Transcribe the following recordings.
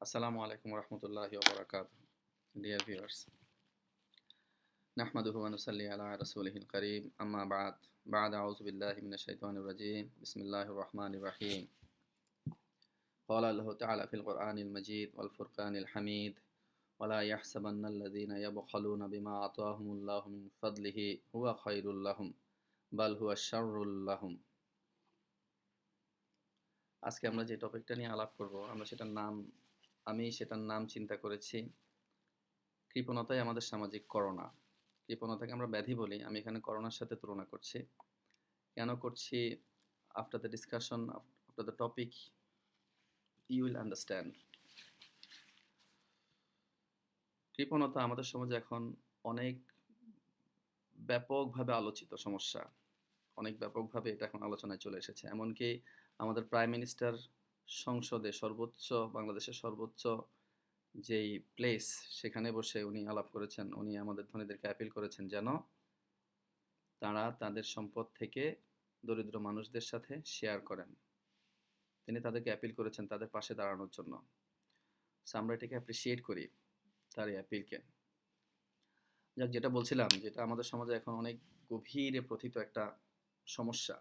Assalamu alaikum wa rahmatullahi wa barakatuh. Dear viewers, نحمده ونصلي على رسوله الكريم أما بعد أعوذ بالله من الشيطان الرجيم بسم الله الرحمن الرحيم قال الله تعالى في القرآن المجيد والفرقان الحميد ولا يحسبن الذين يبخلون بما آتاهم الله من فضله هو خير لهم بل هو شر لهم আজকে আমরা যে টপিকটা নিয়ে আলাপ করব আমি সেটার নাম চিন্তা করেছি কৃপণতাই আমাদের সামাজিক করোনা। কৃপণতাকে আমরা ব্যাধি বলি, আমি এখানে করোনার সাথে তুলনা করছি। কেন করছি? After the discussion, after the topic, you will understand. কৃপণতা আমাদের সমাজে এখন অনেক ব্যাপকভাবে আলোচিত সমস্যা, অনেক ব্যাপকভাবে এটা এখন আলোচনায় চলে এসেছে। এমনকি আমাদের প্রাইম মিনিস্টার সংসদে বাংলাদেশের সর্বোচ্চ যেই প্লেস, সেখানে বসে উনি আলাপ করেছেন। উনি আমাদের ধনীদেরকে অ্যাপিল করেছেন যেন তারা তাদের সম্পদ থেকে দরিদ্র মানুষদের সাথে শেয়ার করেন। তিনি তাদেরকে অ্যাপিল করেছেন তাদের পাশে দাঁড়ানোর জন্য। আমরা এটাকে অ্যাপ্রিসিয়েট করি, তার এই অ্যাপিলকে। যেটা বলছিলাম, যেটা আমাদের সমাজে এখন অনেক গভীরে প্রথিত একটা সমস্যা।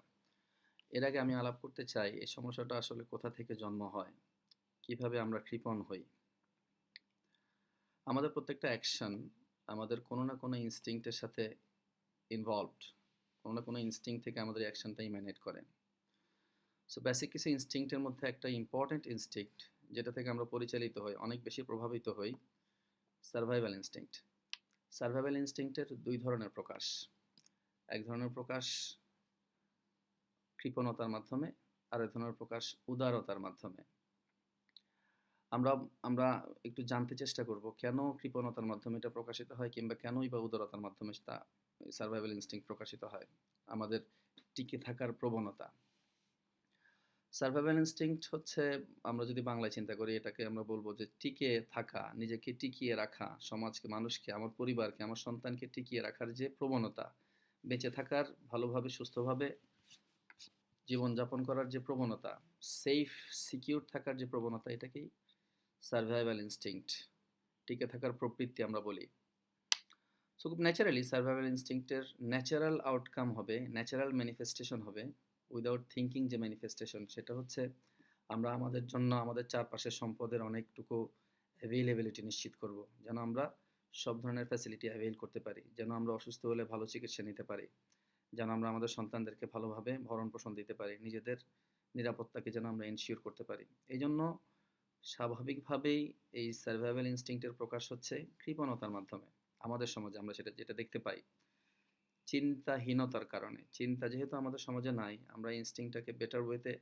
এর আগে আমি আলাপ করতে চাই এই সমস্যাটা আসলে কোথা থেকে জন্ম হয়, কিভাবে আমরা কৃপণ হই। আমাদের প্রত্যেকটা অ্যাকশন আমাদের কোনো না কোনো ইনস্টিংক্টের সাথে ইনভলভড, কোনো না কোনো ইনস্টিংক্ট থেকে আমাদের অ্যাকশনটা ইমানেট করে। সো বেসিক কিছু ইনস্টিংক্টের মধ্যে একটা ইম্পর্ট্যান্ট ইনস্টিংক্ট যেটা থেকে আমরা পরিচালিত হই, অনেক বেশি প্রভাবিত হই, সার্ভাইভাল ইনস্টিংক্ট। সার্ভাইভাল ইনস্টিংক্টের দুই ধরনের প্রকাশ। এক ধরনের প্রকাশ কৃপণতার মাধ্যমে, আর এক ধরনের প্রকাশ উদারতার মাধ্যমে। আমরা একটু জানতে চেষ্টা করব কেন কৃপণতার মাধ্যমে এটা প্রকাশিত হয়, কিংবা কেনই বা উদারতার মাধ্যমে তা সার্ভাইভাল ইনস্টিংক্ট প্রকাশিত হয়, আমাদের টিকে থাকার প্রবণতা। সার্ভাইভাল ইনস্টিংক্ট হচ্ছে, আমরা যদি বাংলায় চিন্তা করি, এটাকে আমরা বলবো যে টিকে থাকা, নিজেকে টিকিয়ে রাখা, সমাজকে, মানুষকে, আমার পরিবারকে, আমার সন্তানকে টিকিয়ে রাখার যে প্রবণতা, বেঁচে থাকার, ভালোভাবে সুস্থভাবে জীবনযাপন করার যে প্রবণতা, সেফ সিকিউর থাকার যে প্রবণতা, এটাকেই সার্ভাইভাল ইনস্টিংক্ট, টিকে থাকার প্রবৃত্তি আমরা বলি। সো খুব ন্যাচারালি সার্ভাইভাল ইনস্টিংক্টের ন্যাচারাল আউটকাম হবে, ন্যাচারাল ম্যানিফেস্টেশন হবে, উইদাউট থিঙ্কিং যে ম্যানিফেস্টেশন, সেটা হচ্ছে আমরা আমাদের জন্য আমাদের চারপাশের সম্পদের অনেকটুকু অ্যাভেইলেবিলিটি নিশ্চিত করব, যেন আমরা সব ধরনের ফ্যাসিলিটি অ্যাভেইল করতে পারি, যেন আমরা অসুস্থ হলে ভালো চিকিৎসা নিতে পারি, যেন আমরা আমাদের সন্তানদেরকে ভালোভাবে ভরণ পোষণ দিতে পারি, নিজেদের নিরাপত্তাকে যেন আমরা এনশিওর করতে পারি। এই জন্য স্বাভাবিকভাবেই এই সার্ভাইভাল ইনস্টিংক্টের প্রকাশ হচ্ছে কৃপণতার মাধ্যমে। আমাদের সমাজে আমরা যেটা দেখতে পাই, চিন্তাহীনতার কারণে। চিন্তা যেহেতু আমাদের সমাজে নাই, আমরা ইনস্টিংক্টটাকে বেটার ওয়েতে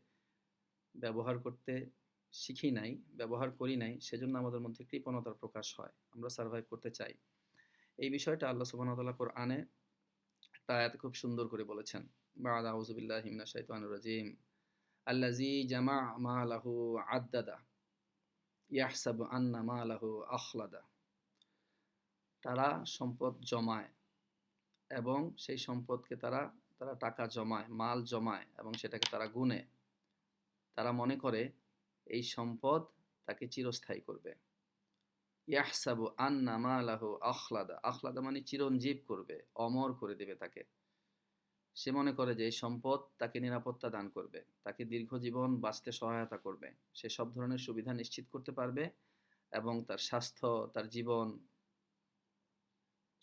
ব্যবহার করতে শিখি নাই, ব্যবহার করি নাই, সেজন্য আমাদের মধ্যে কৃপণতার প্রকাশ হয়, আমরা সার্ভাইভ করতে চাই। এই বিষয়টা আল্লাহ সুবহানাহু ওয়া তাআলা কোরআনে একটা আয়াতে খুব সুন্দর করে বলেছেন। বা'দা আউযু বিল্লাহি মিনাশ শাইতানির রাজীম আল্লাযী জামা মালাহু আদ্দাদা ইয়াহসাবু আন্না মালাহু আখলাদা। তারা সম্পদ জমায় এবং সেই সম্পদকে তারা টাকা জমায়, মাল জমায় এবং সেটাকে তারা গুনে। তারা মনে করে এই সম্পদ তাকে চিরস্থায়ী করবে। ইয়াহসাবু আন্না মালাহু আখলাদা, আখলাদা মানে চিরঞ্জীব করবে, অমর করে দেবে তাকে। সে মনে করে যে এই সম্পদ তাকে নিরাপত্তা দান করবে, তাকে দীর্ঘ জীবন বাঁচতে সহায়তা করবে, সে সব ধরনের সুবিধা নিশ্চিত করতে পারবে এবং তার স্বাস্থ্য, তার জীবন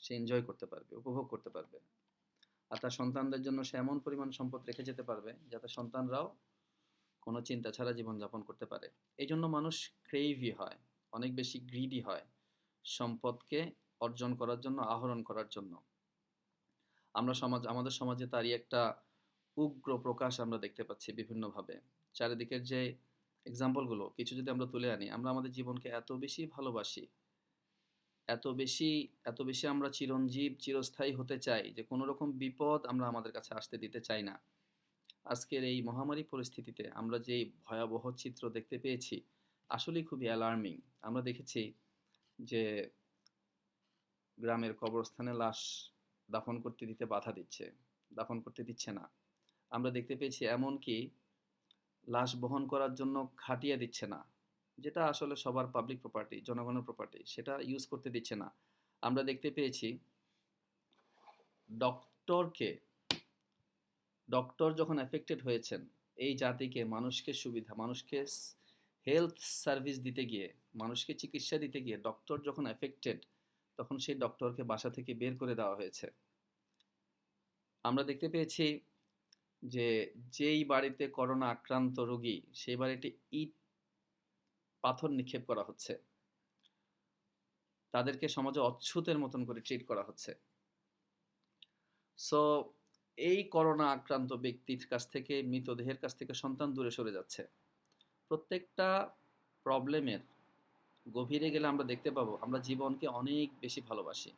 সে এনজয় করতে পারবে, উপভোগ করতে পারবে। আর তার সন্তানদের জন্য সে এমন পরিমাণ সম্পদ রেখে যেতে পারবে যাতে সন্তানরাও কোনো চিন্তা ছাড়া জীবনযাপন করতে পারে। এই জন্য মানুষ ক্রেইভি হয়, অনেক বেশি গ্রিডি হয় সম্পদকে অর্জন করার জন্য, আহরণ করার জন্য। আমাদের সমাজে তারই একটা উগ্র প্রকাশ আমরা দেখতে পাচ্ছি বিভিন্নভাবে। চারিদিকের যে এক্সাম্পলগুলো কিছু যদি আমরা তুলে আনি, আমরা আমাদের জীবনকে এত বেশি ভালোবাসি, এত বেশি আমরা চিরঞ্জীব, চিরস্থায়ী হতে চাই যে কোনো রকম বিপদ আমরা আমাদের কাছে আসতে দিতে চাই না। আজকের এই মহামারী পরিস্থিতিতে আমরা যে ভয়াবহ চিত্র দেখতে পেয়েছি, আসলেই খুবই অ্যালার্মিং। আমরা দেখেছি যে গ্রামের কবরস্থানে লাশ দাফন করতে দিচ্ছে না। আমরা দেখতে পেয়েছি এমনকি লাশ বহন করার জন্য খাটিয়া দিচ্ছে না। যেটা আসলে সবার পাবলিক প্রপার্টি, জনগণের প্রপার্টি, সেটা ইউজ করতে দিচ্ছে না। আমরা দেখতে পেয়েছি ডক্টরকে ডক্টর যখন এফেক্টেড হয়েছেন, এই জাতিকে, মানুষকে সুবিধা, মানুষকে হেলথ সার্ভিস দিতে গিয়ে, মানুষকে চিকিৎসা দিতে গিয়ে ডক্টর যখন এফেক্টেড, তখন সেই ডক্টরকে বাসা থেকে বের করে দেওয়া হয়েছে। আমরা দেখতে পেয়েছি যে যেই বাড়িতে করোনা আক্রান্ত রোগী, সেই বাড়িতে ইট পাথর নিক্ষেপ করা হচ্ছে, তাদেরকে সমাজে অচ্ছুতের মতন করে ট্রিট করা হচ্ছে। সো এই করোনা আক্রান্ত ব্যক্তির কাছ থেকে, মৃতদেহের কাছ থেকে সন্তান দূরে সরে যাচ্ছে। প্রত্যেকটা প্রবলেমের গভীরে গেলে আমরা দেখতে পাবো আমরা জীবনকে অনেক বেশি ভালোবাসি।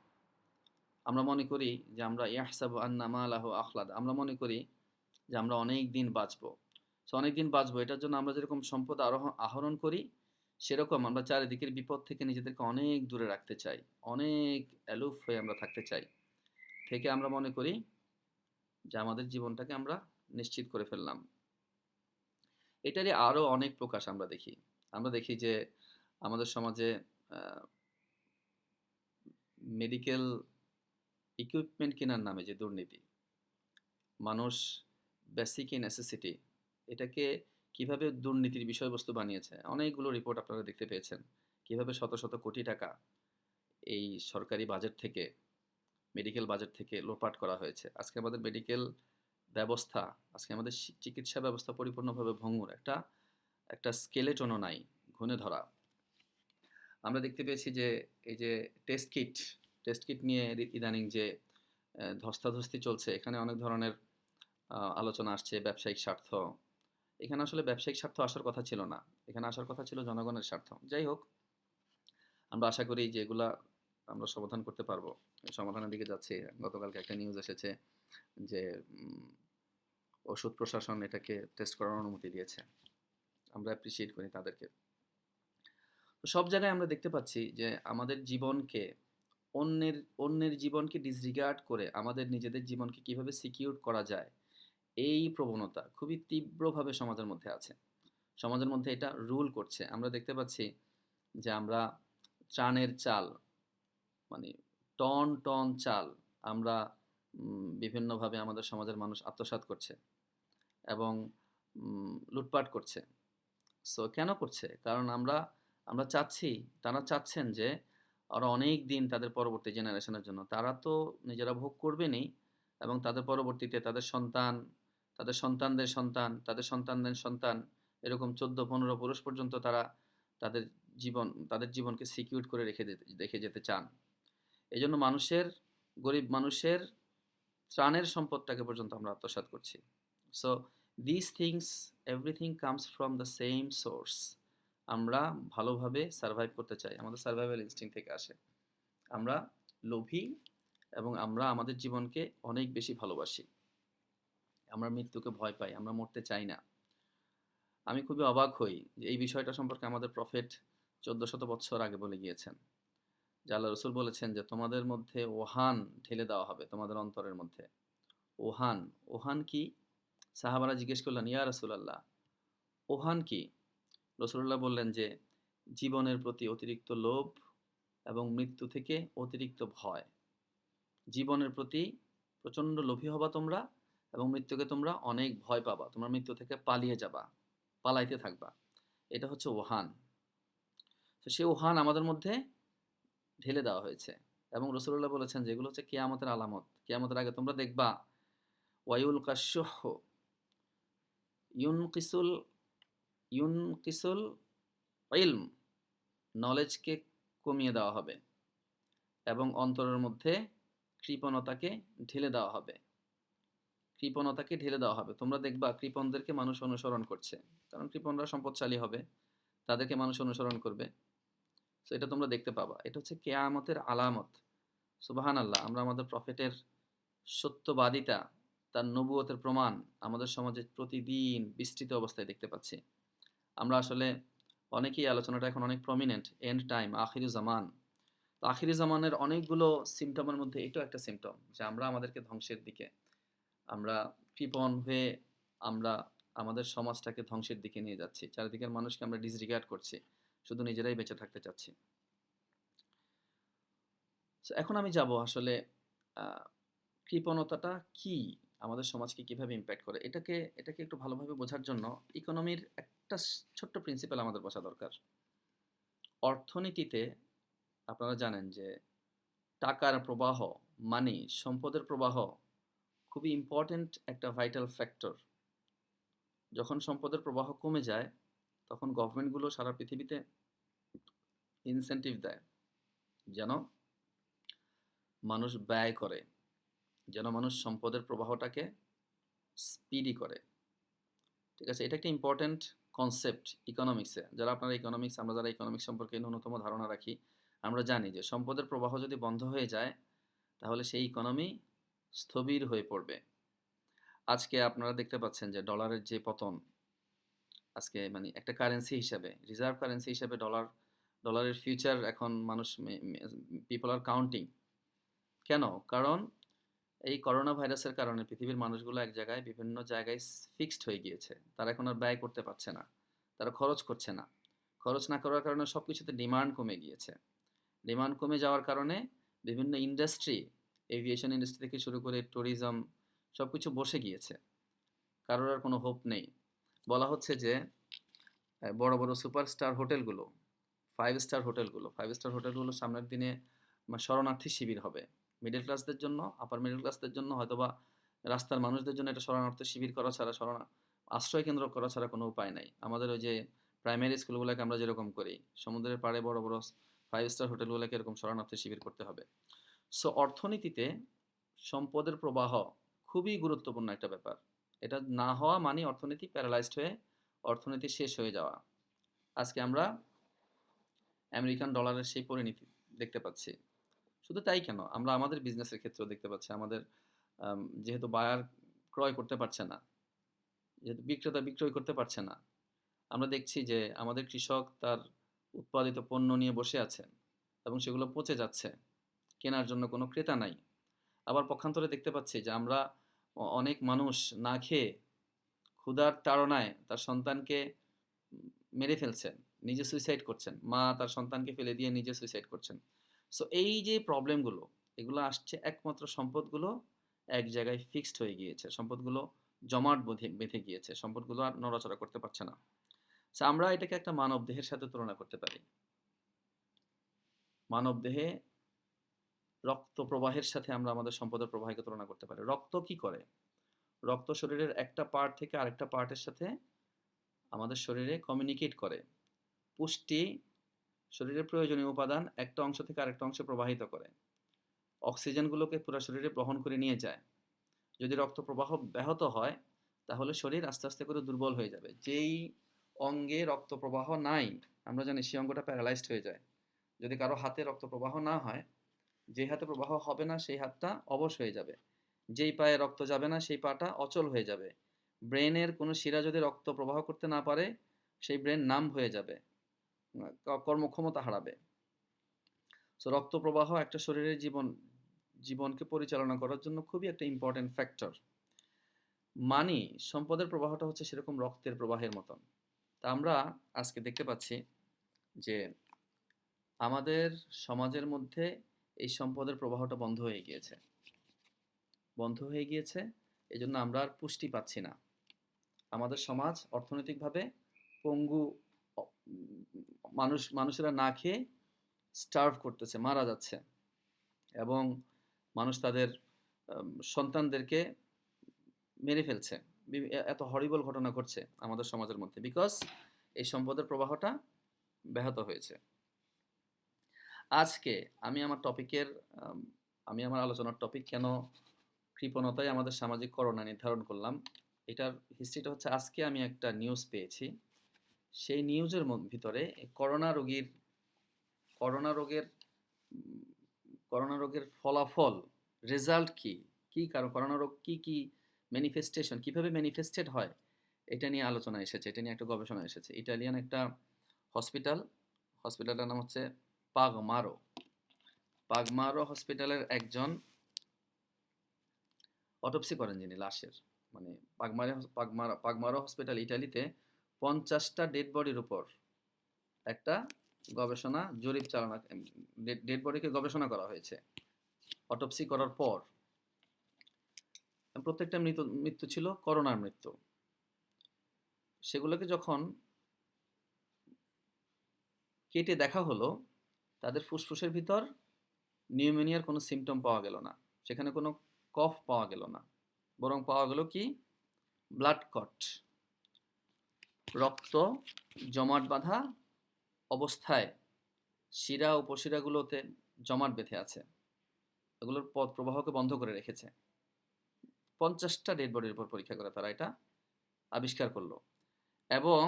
আমরা মনে করি যে আমরা ইয়াহসাবু আন্না মালাহু আখলাদ, আমরা মনে করি যে আমরা অনেক দিন বাঁচবো। সো অনেক দিন বাঁচবো, এটার জন্য আমরা যেরকম সম্পদ আহরণ করি, সেরকম আমরা চারিদিকের বিপদ থেকে নিজেদেরকে অনেক দূরে রাখতে চাই, অনেক অ্যালুফ হয়ে আমরা থাকতে চাই। থেকে আমরা মনে করি যে আমাদের জীবনটাকে আমরা নিশ্চিত করে ফেললাম। এটারই আরও অনেক প্রকাশ আমরা দেখি। আমরা দেখি যে আমাদের সমাজে মেডিকেল ইকুইপমেন্ট কেনার নামে যে দুর্নীতি, মানুষ বেসিক নেসেসিটি, এটাকে কিভাবে দুর্নীতির বিষয়বস্তু বানিয়েছে, অনেকগুলো রিপোর্ট আপনারা দেখতে পেয়েছেন। কিভাবে শত শত কোটি টাকা এই সরকারি বাজেট থেকে, মেডিকেল বাজেট থেকে লোপাট করা হয়েছে। আজকে আমাদের মেডিকেল ব্যবস্থা, আজকে আমাদের চিকিৎসা ব্যবস্থা পরিপূর্ণভাবে ভঙ্গুর, একটা স্কেলেটনও নাই ঘুণে ধরা। আমরা দেখতে পেয়েছি যে এই যে টেস্ট কিট নিয়ে ইদানিং যে ধস্তাধস্তি চলছে, এখানে অনেক ধরনের আলোচনা আসছে, ব্যবসায়িক স্বার্থ। এখানে আসলে ব্যবসায়িক স্বার্থ আসার কথা ছিল না, এখানে আসার কথা ছিল জনগণের স্বার্থ। যাই হোক, আমরা আশা করি যে এগুলা আমরা সমাধান করতে পারবো, সমাধানের দিকে যাচ্ছি। গতকালকে একটা নিউজ এসেছে যে ওষুধ প্রশাসন এটাকে টেস্ট করার অনুমতি দিয়েছে। আমরা অ্যাপ্রিসিয়েট করি তাদেরকে। তো সব জায়গায় আমরা দেখতে পাচ্ছি যে আমাদের জীবনকে, অন্যের জীবনকে ডিসরিগার্ড করে আমাদের নিজেদের জীবনকে কিভাবে সিকিউর করা যায়, এই প্রবণতা খুবই তীব্রভাবে সমাজের মধ্যে আছে। সমাজের মধ্যে এটা রুল করছে। আমরা দেখতে পাচ্ছি যে আমরা ত্রাণের চাল, মানে টন টন চাল আমরা বিভিন্নভাবে আমাদের সমাজের মানুষ আত্মসাৎ করছে এবং লুটপাট করছে। সো কেন করছে? কারণ আমরা চাচ্ছি, তারা চাচ্ছেন যে ওরা অনেক দিন তাদের পরবর্তী জেনারেশনের জন্য, তারা তো নিজেরা ভোগ করবেনই, এবং তাদের পরবর্তীতে তাদের সন্তান, তাদের সন্তানদের সন্তান, তাদের সন্তানদের সন্তান, এরকম 14-15 পুরুষ পর্যন্ত তারা তাদের তাদের জীবনকে সিকিউর করে রেখে যেতে চান। এই জন্য গরিব মানুষের ত্রাণের সম্পদটাকে পর্যন্ত আমরা আত্মসাৎ করছি। So this things, everything comes from the same source. আমরা ভালোভাবে সার্ভাইভ করতে চাই, আমাদের সার্ভাইভাল ইনস্টিংক্ট থেকে আসে। আমরা লোভী এবং আমরা আমাদের জীবনকে অনেক বেশি ভালোবাসি। আমরা মৃত্যুকে ভয় পাই, আমরা মরতে চাই না। আমি খুবই অবাক হই যে এই বিষয়টা সম্পর্কে আমাদের প্রফেট 1400 বছর আগে বলে গিয়েছেন। যে আল্লাহ রসুল বলেছেন যে তোমাদের মধ্যে ওহান ঢেলে দেওয়া হবে, তোমাদের অন্তরের মধ্যে। ওহান, ওহান কি? সাহাবারা জিজ্ঞেস করলেন, ইয়া রাসূলুল্লাহ, ওহান কি? রাসূলুল্লাহ বললেন যে জীবনের প্রতি অতিরিক্ত লোভ এবং মৃত্যু থেকে অতিরিক্ত ভয়। জীবনের প্রতি প্রচণ্ড লোভী হবা তোমরা, এবং মৃত্যুকে তোমরা অনেক ভয় পাবা, তোমরা মৃত্যু থেকে পালিয়ে যাবা, পালাইতে থাকবা। এটা হচ্ছে ওহান। তো সেই ওহান আমাদের মধ্যে ঢেলে দেওয়া হয়েছে, এবং রাসূলুল্লাহ বলেছেন যে এগুলো হচ্ছে কিয়ামতের আলামত। কিয়ামতের আগে তোমরা দেখবা ওয়ায়ুলকা শুহ, ইউনকিসুল ইউনকিসুল ইলম, নলেজকে কমিয়ে দেওয়া হবে, এবং অন্তরের মধ্যে কৃপণতাকে ঢেলে দেওয়া হবে। কৃপণতাকে ঢেলে দেওয়া হবে। তোমরা দেখবা কৃপণদেরকে মানুষ অনুসরণ করছে, কারণ কৃপণরা সম্পদশালী হবে, তাদেরকে মানুষ অনুসরণ করবে। সো এটা তোমরা দেখতে পাবা। এটা হচ্ছে কেয়ামতের আলামত। সুবহানাল্লাহ, আমরা আমাদের প্রফেটের সত্যবাদিতা, তার নবুয়তের প্রমাণ আমাদের সমাজে প্রতিদিন বিস্তৃত অবস্থায় দেখতে পাচ্ছি। আমরা আসলে অনেকেই, আলোচনাটা এখন অনেক প্রমিনেন্ট, এন্ড টাইম, আখিরি জামান। তো আখিরি জামানের অনেকগুলো সিমটমের মধ্যে এটাও একটা সিমটম, যে আমরা আমাদেরকে ধ্বংসের দিকে, আমরা কৃপণ হয়ে আমরা আমাদের সমাজটাকে ধ্বংসের দিকে নিয়ে যাচ্ছি। চারিদিকের মানুষকে আমরা ডিসরিগার্ড করছি। শুধু নিজেরাই বেঁচে থাকতে চাচ্ছি। সো এখন আমি যাব আসলে কৃপণতাটা কি? আমাদের সমাজকে কিভাবে ইমপ্যাক্ট করে? এটাকে একটু ভালোভাবে বোঝার জন্য ইকোনমির একটা ছোট্ট প্রিন্সিপাল আমাদের বোঝা দরকার। অর্থনীতিতে আপনারা জানেন যে টাকার প্রবাহ, মানি, সম্পদের প্রবাহ খুবই ইম্পর্ট্যান্ট একটা ভাইটাল ফ্যাক্টর। যখন সম্পদের প্রবাহ কমে যায়, তখন গভর্নমেন্টগুলো সারা পৃথিবীতে ইনসেনটিভ দেয় যেন মানুষ ব্যয় করে, যেন মানুষ সম্পদের প্রবাহটাকে স্পিডি করে। ঠিক আছে? এটা একটা ইম্পর্ট্যান্ট কনসেপ্ট ইকোনমিক্সে। আমরা যারা ইকোনমিক্স সম্পর্কে ন্যূনতম ধারণা রাখি, আমরা জানি যে সম্পদের প্রবাহ যদি বন্ধ হয়ে যায়, তাহলে সেই ইকোনমি স্থবির হয়ে পড়বে। আজকে আপনারা দেখতে পাচ্ছেন যে ডলারের যে পতন, আজকে মানে একটা কারেন্সি হিসাবে, রিজার্ভ কারেন্সি হিসাবে ডলারের ফিউচার এখন মানুষ পিপল আর কাউন্টিং। কেন? কারণ এই করোনা ভাইরাসের কারণে পৃথিবীর মানুষগুলো বিভিন্ন জায়গায় ফিক্সড হয়ে গিয়েছে। তারা এখন আর ব্যয় করতে পারছে না। তারা খরচ করছে না। খরচ না করার কারণে সবকিছুতে ডিমান্ড কমে গিয়েছে। ডিমান্ড কমে যাওয়ার কারণে বিভিন্ন ইন্ডাস্ট্রি, এভিয়েশন ইন্ডাস্ট্রি থেকে শুরু করে ট্যুরিজম সবকিছু বসে গিয়েছে। কারোর আর কোনো হোপ নেই। বলা হচ্ছে যে বড়, বড় সুপারস্টার হোটেলগুলো, 5 স্টার হোটেলগুলো সামনের দিনে শরণার্থী শিবির হবে। মিডল ক্লাসদের জন্য, আপার মিডল ক্লাসদের জন্য, হয়তোবা রাস্তার মানুষদের জন্য এটা শরণার্থী শিবির করা ছাড়া, আশ্রয় কেন্দ্র করা ছাড়া কোনো উপায় নাই। আমাদের ওই যে প্রাইমারি স্কুলগুলোকে আমরা যেরকম করি, সমুদ্রের পাড়ে বড়, বড় 5 স্টার হোটেলগুলোকে এরকম শরণার্থী শিবির করতে হবে। সো অর্থনীতিতে সম্পদের প্রবাহ খুবই গুরুত্বপূর্ণ একটা ব্যাপার। এটা না হওয়া মানে অর্থনীতি প্যারালাইজড হয়ে অর্থনীতি শেষ হয়ে যাওয়া। আজকে আমরা আমেরিকান ডলারের সেই পরিণতি দেখতে পাচ্ছি। শুধু তাই কেন, আমরা আমাদের বিজনেসের ক্ষেত্রেও দেখতে পাচ্ছি। আমাদের যেহেতু বায়ার ক্রয় করতে পারছে না, যেহেতু বিক্রেতা বিক্রয় করতে পারছে না, আমরা দেখছি যে আমাদের কৃষক তার উৎপাদিত পণ্য নিয়ে বসে আছেন এবং সেগুলো পচে যাচ্ছে। কেনার জন্য কোনো ক্রেতা নাই। আবার পক্ষান্তরে দেখতে পাচ্ছি যে আমরা অনেক মানুষ না খেয়ে ক্ষুধার তাড়নায় তার সন্তানকে মেরে ফেলছেন, নিজে সুইসাইড করছেন। মা তার সন্তানকে ফেলে দিয়ে নিজে সুইসাইড করছেন। সো এই যে প্রবলেমগুলো, এগুলো আসছে একমাত্র সম্পদগুলো এক জায়গায় ফিক্সড হয়ে গিয়েছে। সম্পদগুলো জমাট বেঁধে গিয়েছে। সম্পদগুলো আর নড়াচড়া করতে পারছে না। সো আমরা এটাকে একটা মানবদেহের সাথে তুলনা করতে পারি। মানবদেহে রক্ত প্রবাহের সাথে আমরা আমাদের সম্পদের প্রবাহকে তুলনা করতে পারি। রক্ত কি করে? রক্ত শরীরের একটা পার্ট থেকে আরেকটা পার্টের সাথে আমাদের শরীরে কমিউনিকেট করে। পুষ্টি, শরীরের প্রয়োজনীয় উপাদান একটা অংশ থেকে আরেকটা অংশে প্রবাহিত করে। অক্সিজেনগুলোকে পুরো শরীরে বহন করে নিয়ে যায়। যদি রক্ত প্রবাহ ব্যাহত হয়, তাহলে শরীর আস্তে আস্তে করে দুর্বল হয়ে যাবে। যেই অঙ্গে রক্ত প্রবাহ নাই, আমরা জানি সেই অঙ্গটা প্যারালাইজড হয়ে যায়। যদি কারো হাতে রক্ত প্রবাহ না হয়, যে হাতে প্রবাহ হবে না সেই হাতটা অবশ হয়ে যাবে। যেই পায়ে রক্ত যাবে না সেই পাটা অচল হয়ে যাবে। ব্রেনের কোনো শিরা যদি রক্ত প্রবাহ করতে না পারে, সেই ব্রেন নাম্ব হয়ে যাবে, কর্মক্ষমতা হারাবে। সো রক্ত প্রবাহ একটা শরীরের জীবনকে পরিচালনা করার জন্য খুবই একটা ইম্পর্টেন্ট ফ্যাক্টর। মানি, সম্পদের প্রবাহটা হচ্ছে সেরকম রক্তের প্রবাহের মতন। তা আমরা আজকে দেখতে পাচ্ছি যে আমাদের সমাজের মধ্যে এই সম্পদের প্রবাহটা বন্ধ হয়ে গিয়েছে। বন্ধ হয়ে গিয়েছে, এজন্য আমরা আর পুষ্টি পাচ্ছি না। আমাদের সমাজ অর্থনৈতিকভাবে পঙ্গু। মানুষেরা না খেয়ে স্টার্ভ করতেছে, মারা যাচ্ছে, এবং মানুষ তাদের সন্তানদেরকে মেরে ফেলছে। এত হরিবল ঘটনা ঘটছে আমাদের সমাজের মধ্যে, বিকজ এই সম্পদের প্রবাহটা ব্যাহত হয়েছে। আজকে আমি আমার আলোচনার টপিক কেন কৃপণতাই আমাদের সামাজিক করোনা নির্ধারণ করলাম। এটার হিস্ট্রিটা হচ্ছে, আজকে আমি একটা নিউজ পেয়েছি। সেই নিউজের ভিতরে করোনা রোগের ফলাফল, রেজাল্ট কি কারণ করোনা রোগ কি ম্যানিফেস্টেশন, কিভাবে ম্যানিফেস্টেড হয়, এটা নিয়ে আলোচনা এসেছে, এটা নিয়ে একটা গবেষণা এসেছে। ইটালিয়ান একটা হসপিটালটার নাম হচ্ছে পাগমারো হসপিটালের একজন অটোপসি করেন যিনি লাশের, মানে পাগমারো হসপিটাল ইটালিতে 50টা ডেড বডির উপর একটা গবেষণা জরিপ চালানো, ডেড বডিকে গবেষণা করা হয়েছে অটোপসি করার পর। প্রত্যেকটা মৃত্যু ছিল করোনার মৃত্যু। সেগুলোকে যখন কেটে দেখা হলো, তাদের ফুসফুসের ভিতর নিউমোনিয়ার কোনো সিমটম পাওয়া গেল না, সেখানে কোনো কফ পাওয়া গেল না, বরং পাওয়া গেল কি ব্লাড ক্লট, রক্ত জমাট বাঁধা অবস্থায় শিরা উপশিরাগুলোতে জমাট বেঁধে আছে, এগুলোর পথ প্রবাহকে বন্ধ করে রেখেছে। 50টা ডেড বডির উপর পরীক্ষা করে তারা এটা আবিষ্কার করলো, এবং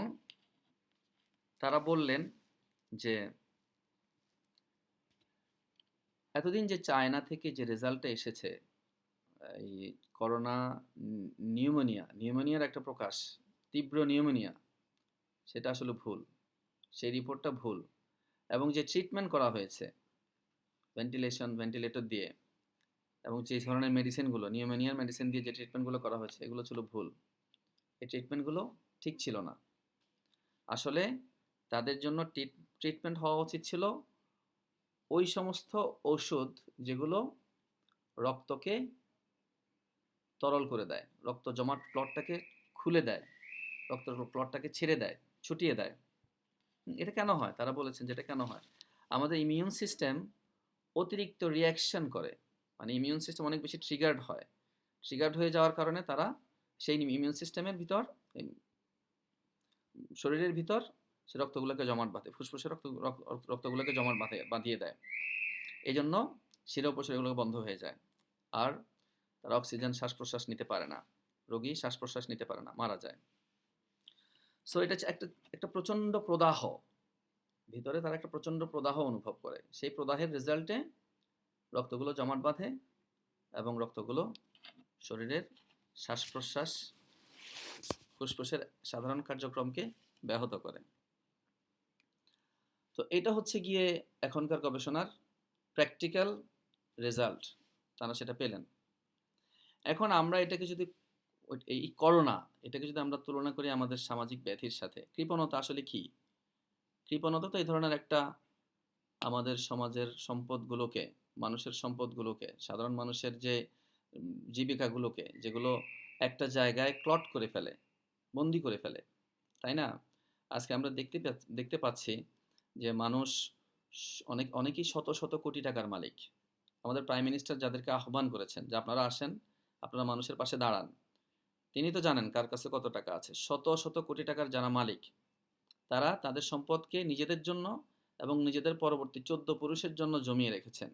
তারা বললেন যে এতদিন যে চায়না থেকে যে রেজাল্টটা এসেছে, এই করোনা নিউমোনিয়ার একটা প্রকাশ, তীব্র নিউমোনিয়া, সেটা আসলে ভুল, সেই রিপোর্টটা ভুল। এবং যে ট্রিটমেন্ট করা হয়েছে ভেন্টিলেটর দিয়ে, এবং যে ধরনের মেডিসিনগুলো নিউমোনিয়ার মেডিসিন দিয়ে যে ট্রিটমেন্টগুলো করা হয়েছে, এগুলো ছিল ভুল। এই ট্রিটমেন্টগুলো ঠিক ছিল না। আসলে তাদের জন্য ট্রিটমেন্ট হওয়া উচিত ছিল ওই সমস্ত ওষুধ যেগুলো রক্তকে তরল করে দেয়, রক্ত জমাট ক্লটটাকে খুলে দেয়, রক্ত ক্লটটাকে ছেড়ে দেয়, ছুটিয়ে দেয়। এটা কেন হয়? তারা বলেছেন যে এটা কেন হয়, আমাদের ইমিউন সিস্টেম অতিরিক্ত রিয়াকশন করে, মানে ইমিউন সিস্টেম অনেক বেশি ট্রিগার্ড হয়ে যাওয়ার কারণে তারা সেই ইমিউন সিস্টেমের ভিতর, শরীরের ভিতর সে রক্তগুলোকে জমাট বাঁধে, ফুসফুসে রক্তগুলোকে জমাট বাঁধিয়ে দেয়। এই জন্য শিরা উপশিরাগুলো বন্ধ হয়ে যায়, আর তারা অক্সিজেন শ্বাস প্রশ্বাস নিতে পারে না, রোগী শ্বাস প্রশ্বাস নিতে পারে না, মারা যায়। সো এটা একটা প্রচণ্ড প্রদাহ, ভিতরে তারা একটা প্রচণ্ড প্রদাহ অনুভব করে। সেই প্রদাহের রেজাল্টে রক্তগুলো জমাট বাঁধে এবং রক্তগুলো শরীরের শ্বাস প্রশ্বাস, ফুসফুসের সাধারণ কার্যক্রমকে ব্যাহত করে। তো এটা হচ্ছে গিয়ে এখনকার গবেষণার প্র্যাকটিক্যাল রেজাল্ট, তারা সেটা পেলেন। এখন আমরা এটাকে যদি, এই করোনা, এটাকে যদি আমরা তুলনা করি আমাদের সামাজিক ব্যাধির সাথে, কৃপণতা আসলে কি? কৃপণতা তো এই ধরনের একটা, আমাদের সমাজের সম্পদগুলোকে, মানুষের সম্পদগুলোকে, সাধারণ মানুষের যে জীবিকাগুলোকে, যেগুলো একটা জায়গায় ক্লট করে ফেলে, বন্দি করে ফেলে, তাই না? আজকে আমরা দেখতে পাচ্ছি যে মানুষ অনেকেই শত শত কোটি টাকার মালিক। আমাদের প্রাইম মিনিস্টার যাদেরকে আহ্বান করেছেন যে আপনারা আসেন, আপনারা মানুষের পাশে দাঁড়ান, তিনি তো জানেন কার কাছে কত টাকা আছে। শত শত কোটি টাকার যারা মালিক, তারা তাদের সম্পদকে নিজেদের জন্য এবং নিজেদের পরবর্তী 14 পুরুষের জন্য জমিয়ে রেখেছেন,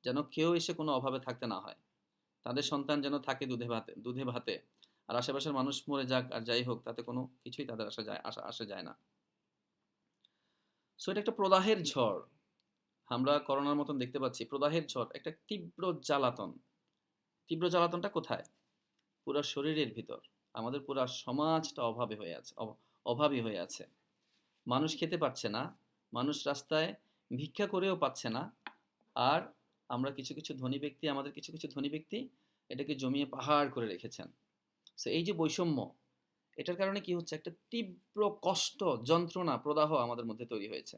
যেন কেউ এসে কোনো অভাবে থাকতে না হয়, তাদের সন্তান যেন থাকে দুধে ভাতে, আর আশেপাশের মানুষ মরে যাক আর যাই হোক, তাতে কোনো কিছুই তাদের আসে যায় না। সো এটা একটা প্রদাহের ঝড়, আমরা করোনার মতন দেখতে পাচ্ছি, প্রদাহের ঝড়, একটা তীব্র জ্বালাতন। তীব্র জ্বালাতনটা কোথায়? পুরো শরীরের ভিতর। আমাদের পুরো সমাজটা অভাবী হয়ে আছে। মানুষ খেতে পাচ্ছে না, মানুষ রাস্তায় ভিক্ষা করেও পাচ্ছে না, আর আমাদের কিছু কিছু ধনী ব্যক্তি এটাকে জমিয়ে পাহাড় করে রেখেছেন। সো এই যে বৈষম্য, এটার কারণে কি হচ্ছে, একটা তীব্র কষ্ট, যন্ত্রণা, প্রদাহ আমাদের মধ্যে তৈরি হয়েছে।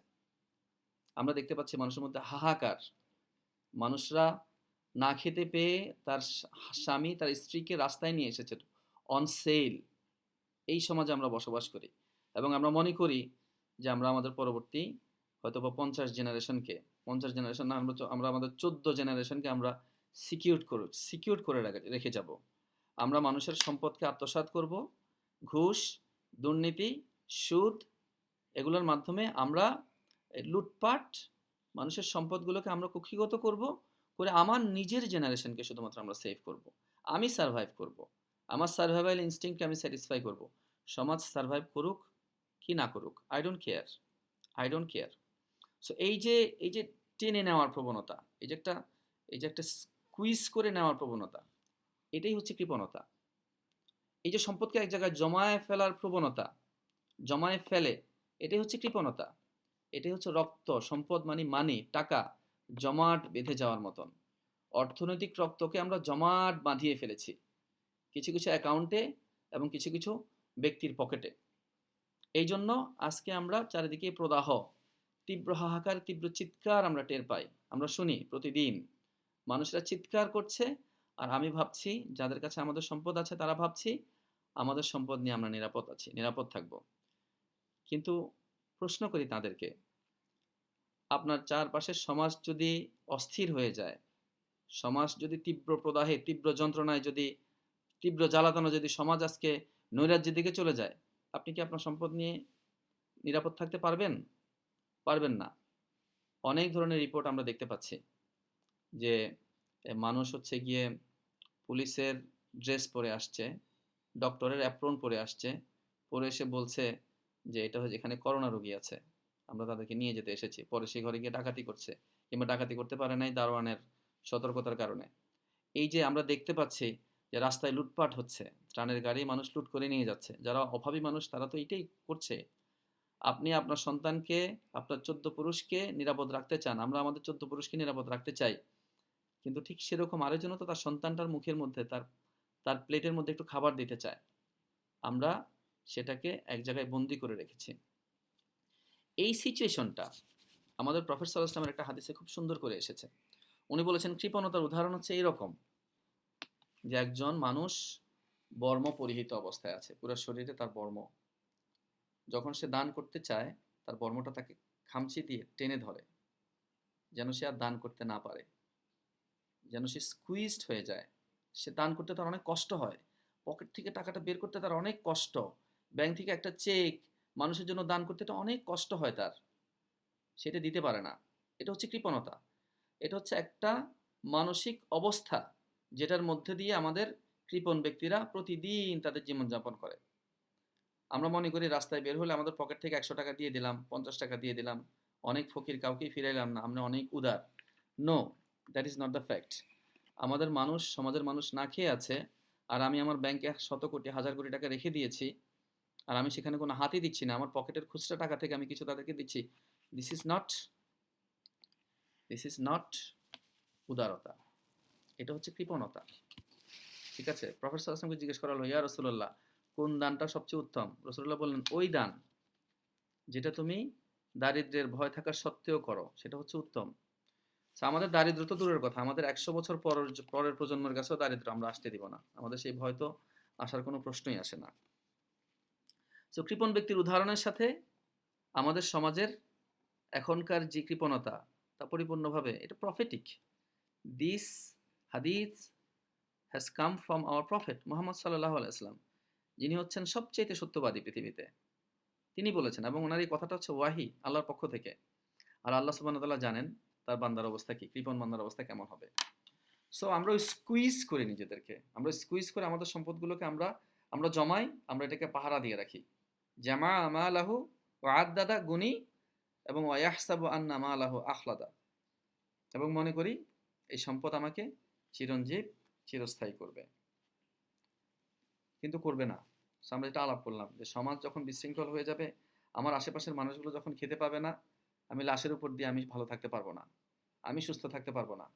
আমরা দেখতে পাচ্ছি মানুষের মধ্যে হাহাকার, মানুষরা না খেতে পেয়ে তার স্বামী তার স্ত্রীকে রাস্তায় নিয়ে এসেছে অন সেল। এই সমাজে আমরা বসবাস করি, এবং আমরা মনে করি যে আমরা আমাদের পরবর্তী হয়তো বা 50 জেনারেশন না, আমরা আমাদের 14 জেনারেশনকে আমরা সিকিউর করে রেখে যাব। আমরা মানুষের সম্পদকে আত্মসাৎ করব, ঘুষ, দুর্নীতি, সুদ, এগুলোর মাধ্যমে আমরা লুটপাট, মানুষের সম্পদগুলোকে আমরা কুক্ষিগত করব, করে আমার নিজের জেনারেশনকে শুধুমাত্র আমরা সেভ করব। আমি সারভাইভ করব, আমার সার্ভাইভাল ইনস্টিংক্টকে আমি স্যাটিসফাই করব। সমাজ সারভাইভ করুক কি না করুক, আই ডোন্ট কেয়ার। সো এই যে টেনে নেওয়ার প্রবণতা, এই যে একটা স্কুইজ করে নেওয়ার প্রবণতা, এটাই হচ্ছে কৃপণতা। এই যে সম্পদকে এক জায়গায় জমায়ে ফেলার প্রবণতা, জমায়ে ফেলে, এটাই হচ্ছে কৃপণতা। এটাই হচ্ছে রক্ত, সম্পদ মানি টাকা জমাট বেঁধে যাওয়ার মতন। অর্থনৈতিক রক্তকে আমরা জমাট বাঁধিয়ে ফেলেছি কিছু কিছু অ্যাকাউন্টে এবং কিছু কিছু ব্যক্তির পকেটে। এই জন্য আজকে আমরা চারিদিকে প্রদাহ, তীব্র হাহাকার, তীব্র চিৎকার আমরা টের পাই, আমরা শুনি প্রতিদিন। মানুষরা চিৎকার করছে, আর আমি ভাবছি যাদের কাছে আমাদের সম্পদ আছে তারা ভাবছি আমাদের সম্পদ নিয়ে আমরা নিরাপদ আছি, নিরাপদ থাকব। কিন্তু প্রশ্ন করি তাদেরকে, আপনার চারপাশের সমাজ যদি অস্থির হয়ে যায়, সমাজ যদি তীব্র প্রদাহে, তীব্র যন্ত্রণায়, যদি তীব্র জ্বালাতনে যদি সমাজ আজকে নৈরাজ্যের দিকে চলে যায়, আপনি কি আপনার সম্পদ নিয়ে নিরাপদ থাকতে পারবেন? পারবেন না। অনেক ধরনের রিপোর্ট আমরা দেখতে পাচ্ছি যে মানুষ হচ্ছে গিয়ে পুলিশের ড্রেস পরে আসছে, ডক্টরের অ্যাপ্রন পরে আসছে, পরে এসে বলছে যে এটা হচ্ছে এখানে করোনা রোগী আছে, আমরা তাদেরকে নিয়ে যেতে এসেছি। পরে সে ঘরে গিয়ে ডাকাতি করছে, কিংবা ডাকাতি করতে পারে নাই দারোয়ানের সতর্কতার কারণে। এই যে আমরা দেখতে পাচ্ছি যে রাস্তায় লুটপাট হচ্ছে, ত্রাণের গাড়ি মানুষ লুট করে নিয়ে যাচ্ছে, যারা অভাবী মানুষ তারা তো এটাই করছে। আপনি আপনার সন্তানকে, আপনার 14 পুরুষকে নিরাপদ রাখতে চান, আমরা আমাদের 14 পুরুষকে নিরাপদ রাখতে চাই, কিন্তু ঠিক সেরকম আরেকজনও তো তার সন্তানটার মুখের মধ্যে, তার তার প্লেটের মধ্যে একটু খাবার দিতে চায়। আমরা সেটাকে এক জায়গায় বন্দি করে রেখেছি। এই সিচুয়েশনটা আমাদের প্রফেট সাল্লাল্লাহু আলাইহি ওয়াসাল্লামের একটা হাদিসে খুব সুন্দর করে এসেছে। উনি বলেছেন কৃপণতার উদাহরণ হচ্ছে এইরকম, যে একজন মানুষ বর্ম পরিহিত অবস্থায় আছে, পুরো শরীরে তার বর্ম, যখন সে দান করতে চায় তার বর্মটা তাকে খামচি দিয়ে টেনে ধরে, যেন সে আর দান করতে না পারে, যেন সে স্কুইজড হয়ে যায়। সে দান করতে তার অনেক কষ্ট হয়, পকেট থেকে টাকাটা বের করতে তার অনেক কষ্ট, ব্যাংক থেকে একটা চেক মানুষের জন্য দান করতে এটা অনেক কষ্ট হয় তার, সেটা দিতে পারে না। এটা হচ্ছে কৃপণতা। এটা হচ্ছে একটা মানসিক অবস্থা যেটার মধ্যে দিয়ে আমাদের কৃপণ ব্যক্তিরা প্রতিদিন তাদের জীবনযাপন করে। আমরা মনে করি রাস্তায় বের হলে আমাদের পকেট থেকে 100 টাকা দিয়ে দিলাম, 50 টাকা দিয়ে দিলাম, অনেক ফকির, কাউকেই ফিরাইলাম না, আমরা অনেক উদার। No, that is not the fact. আমাদের মানুষ, সমাজের মানুষ না খেয়ে আছে, আর আমি আমার ব্যাংকে শত কোটি, হাজার কোটি টাকা রেখে দিয়েছি, আর আমি সেখানে কোনো হাতই দিচ্ছি না, আমার পকেটের খুচরা টাকা থেকে আমি কিছু তাদেরকে দিচ্ছি। This is not, this is not উদারতা, এটা হচ্ছে কৃপণতা। ঠিক আছে? প্রফেট সাল্লাল্লাহু আলাইহি ওয়াসাল্লামকে জিজ্ঞেস করা হলো, ইয়া রাসূলুল্লাহ, কোন দানটা সবচেয়ে উত্তম? রাসূলুল্লাহ বললেন, ওই দান যেটা তুমি দারিদ্র্যের ভয় থাকা সত্ত্বেও করো, সেটা হচ্ছে উত্তম। আমাদের দারিদ্র তো দূরের কথা, আমাদের 100 বছর পরের প্রজন্মের কাছেও দারিদ্র আমরা আসতে দিব না, আমাদের সেই ভয় তো আসার কোনো প্রশ্নই আসে না। তো কৃপণ ব্যক্তির উদাহরণের সাথে আমাদের সমাজের এখনকার যে কৃপণতা, তা পরিপূর্ণভাবে এটা প্রফেটিক। দিস হাদিস has come from our prophet Muhammad সাল্লাল্লাহু আলাইহি ওয়াসাল্লাম, যিনি হচ্ছেন সবচেয়ে সত্যবাদী পৃথিবীতে। তিনি বলেছেন, এবং ওনার এই কথাটা হচ্ছে ওয়াহি, আল্লাহর পক্ষ থেকে। আর আল্লাহ সুবহানাহু ওয়া তাআলা জানেন তার বান্দার অবস্থা কি, কৃপণ বান্দার অবস্থা কেমন হবে। সো আমরা স্কুইজ করে নিজেদেরকে, আমরা স্কুইজ করে আমাদের সম্পদগুলোকে আমরা আমরা জমাই, আমরা এটাকে পাহারা দিয়ে রাখি। জামা আমালাহু ওয়া আদ্দাদা, গুনি, এবং ওয়াহসাবু আন্না মালাহু আখলাদা, এবং মনে করি এই সম্পদ আমাকে চিরঞ্জীব, চিরস্থায়ী করবে, কিন্তু করবে না। সো আমরা এটা আলাপ করলাম যে সমাজ যখন বিশৃঙ্খল হয়ে যাবে, আমার আশেপাশের মানুষগুলো যখন খেতে পাবে না, আমি লাশের উপর দিয়ে আমি ভালো থাকতে পারবো না, আমি সুস্থ থাকতে পারবো না।